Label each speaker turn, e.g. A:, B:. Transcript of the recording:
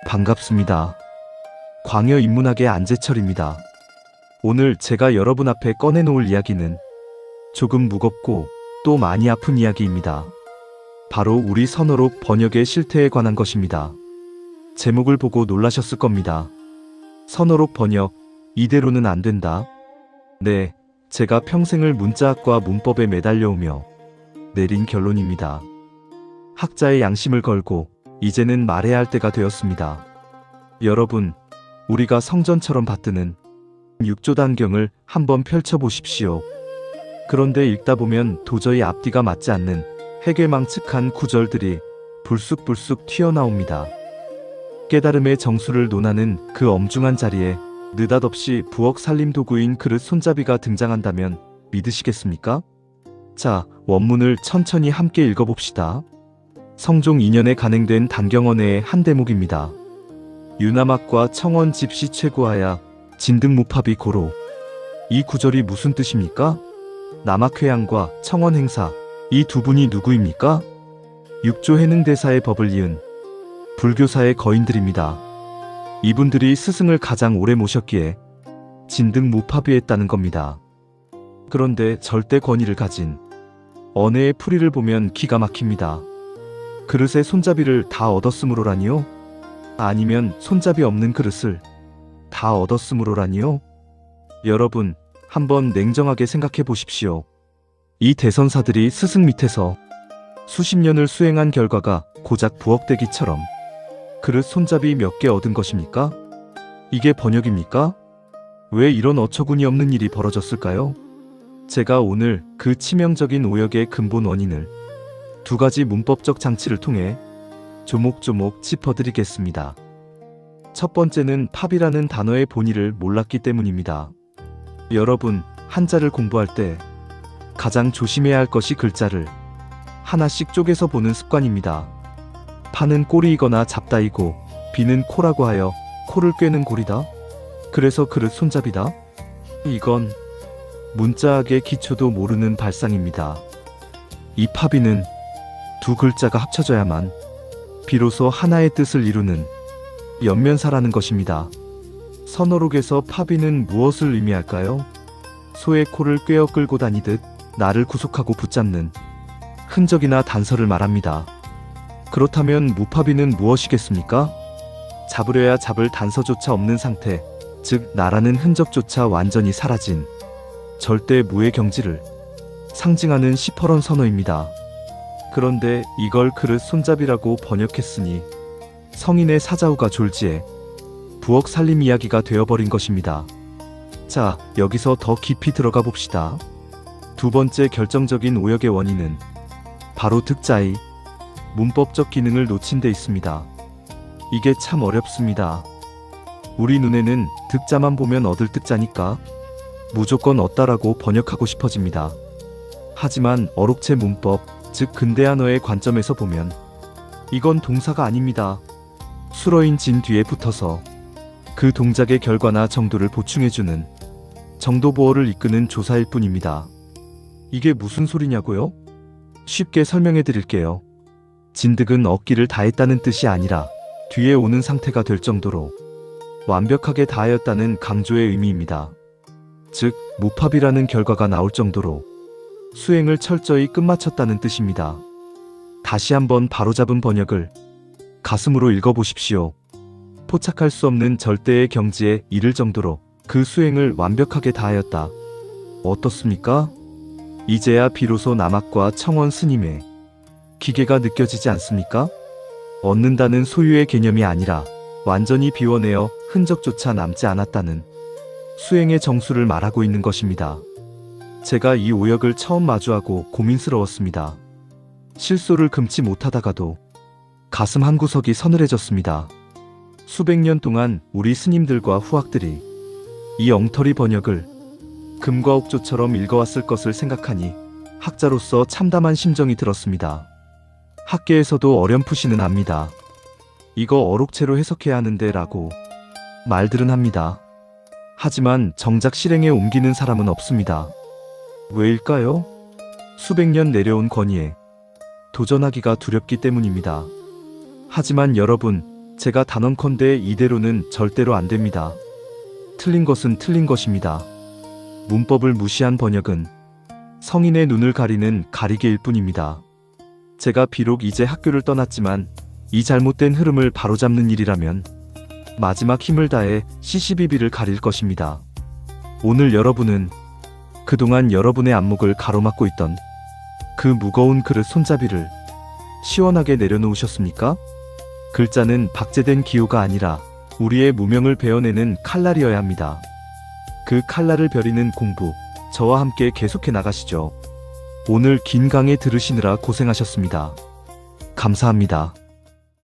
A: 반갑습니다. 광여인문학의 안재철입니다. 오늘 제가 여러분 앞에 꺼내놓을 이야기는 조금 무겁고 또 많이 아픈 이야기입니다. 바로 우리 선어록 번역의 실태에 관한 것입니다. 제목을 보고 놀라셨을 겁니다. 선어록 번역, 이대로는 안 된다. 네, 제가 평생을 문자학과 문법에 매달려오며 내린 결론입니다. 학자의 양심을 걸고 이제는 말해야 할 때가 되었습니다. 여러분, 우리가 성전처럼 받드는 6조 단경을 한번 펼쳐보십시오. 그런데 읽다 보면 도저히 앞뒤가 맞지 않는 해괴망측한 구절들이 불쑥불쑥 튀어나옵니다. 깨달음의 정수를 논하는 그 엄중한 자리에 느닷없이 부엌 살림 도구인 그릇 손잡이가 등장한다면 믿으시겠습니까? 자, 원문을 천천히 함께 읽어봅시다. 성종 2년에 간행된 단경언해의 한 대목입니다. 유남학과 청원 집시 최고하야 진등무팝이 고로. 이 구절이 무슨 뜻입니까? 남학회양과 청원행사, 이 두 분이 누구입니까? 육조 해능대사의 법을 이은 불교사의 거인들입니다. 이분들이 스승을 가장 오래 모셨기에 진등무파비했다는 겁니다. 그런데 절대 권위를 가진 언해의 풀이를 보면 기가 막힙니다. 그릇의 손잡이를 다 얻었으므로라니요? 아니면 손잡이 없는 그릇을 다 얻었으므로라니요? 여러분, 한번 냉정하게 생각해 보십시오. 이 대선사들이 스승 밑에서 수십 년을 수행한 결과가 고작 부엌대기처럼 그릇 손잡이 몇 개 얻은 것입니까? 이게 번역입니까? 왜 이런 어처구니 없는 일이 벌어졌을까요? 제가 오늘 그 치명적인 오역의 근본 원인을 두 가지 문법적 장치를 통해 조목조목 짚어드리겠습니다. 첫 번째는 팝이라는 단어의 본의를 몰랐기 때문입니다. 여러분, 한자를 공부할 때 가장 조심해야 할 것이 글자를 하나씩 쪼개서 보는 습관입니다. 파는 꼬리이거나 잡다이고 비는 코라고 하여 코를 꿰는 고리다. 그래서 그릇 손잡이다. 이건 문자학의 기초도 모르는 발상입니다. 이 파비는 두 글자가 합쳐져야만 비로소 하나의 뜻을 이루는 연면사라는 것입니다. 선어록에서 파비는 무엇을 의미할까요? 소의 코를 꿰어 끌고 다니듯 나를 구속하고 붙잡는 흔적이나 단서를 말합니다. 그렇다면 무파비는 무엇이겠습니까? 잡으려야 잡을 단서조차 없는 상태, 즉 나라는 흔적조차 완전히 사라진 절대 무의 경지를 상징하는 시퍼런 선어입니다. 그런데 이걸 그릇 손잡이라고 번역했으니 성인의 사자후가 졸지에 부엌 살림 이야기가 되어버린 것입니다. 자, 여기서 더 깊이 들어가 봅시다. 두 번째 결정적인 오역의 원인은 바로 득자의 문법적 기능을 놓친 데 있습니다. 이게 참 어렵습니다. 우리 눈에는 득자만 보면 얻을 득자니까 무조건 얻다라고 번역하고 싶어집니다. 하지만 어록체 문법, 즉 근대한어의 관점에서 보면 이건 동사가 아닙니다. 수러인 진 뒤에 붙어서 그 동작의 결과나 정도를 보충해주는 정도보어를 이끄는 조사일 뿐입니다. 이게 무슨 소리냐고요? 쉽게 설명해 드릴게요. 진득은 얻기를 다했다는 뜻이 아니라 뒤에 오는 상태가 될 정도로 완벽하게 다하였다는 강조의 의미입니다. 즉, 무팝이라는 결과가 나올 정도로 수행을 철저히 끝마쳤다는 뜻입니다. 다시 한번 바로잡은 번역을 가슴으로 읽어보십시오. 포착할 수 없는 절대의 경지에 이를 정도로 그 수행을 완벽하게 다하였다. 어떻습니까? 이제야 비로소 남학과 청원 스님의 기계가 느껴지지 않습니까? 얻는다는 소유의 개념이 아니라 완전히 비워내어 흔적조차 남지 않았다는 수행의 정수를 말하고 있는 것입니다. 제가 이 오역을 처음 마주하고 고민스러웠습니다. 실소를 금치 못하다가도 가슴 한구석이 서늘해졌습니다. 수백 년 동안 우리 스님들과 후학들이 이 엉터리 번역을 금과 옥조처럼 읽어왔을 것을 생각하니 학자로서 참담한 심정이 들었습니다. 학계에서도 어렴풋이는 압니다. 이거 어록체로 해석해야 하는데 라고 말들은 합니다. 하지만 정작 실행에 옮기는 사람은 없습니다. 왜일까요? 수백 년 내려온 권위에 도전하기가 두렵기 때문입니다. 하지만 여러분, 제가 단언컨대 이대로는 절대로 안 됩니다. 틀린 것은 틀린 것입니다. 문법을 무시한 번역은 성인의 눈을 가리는 가리개일 뿐입니다. 제가 비록 이제 학교를 떠났지만 이 잘못된 흐름을 바로잡는 일이라면 마지막 힘을 다해 CCBB를 가릴 것입니다. 오늘 여러분은 그동안 여러분의 안목을 가로막고 있던 그 무거운 그릇 손잡이를 시원하게 내려놓으셨습니까? 글자는 박제된 기호가 아니라 우리의 무명을 베어내는 칼날이어야 합니다. 그 칼날을 벼리는 공부, 저와 함께 계속해 나가시죠. 오늘 긴 강의 들으시느라 고생하셨습니다. 감사합니다.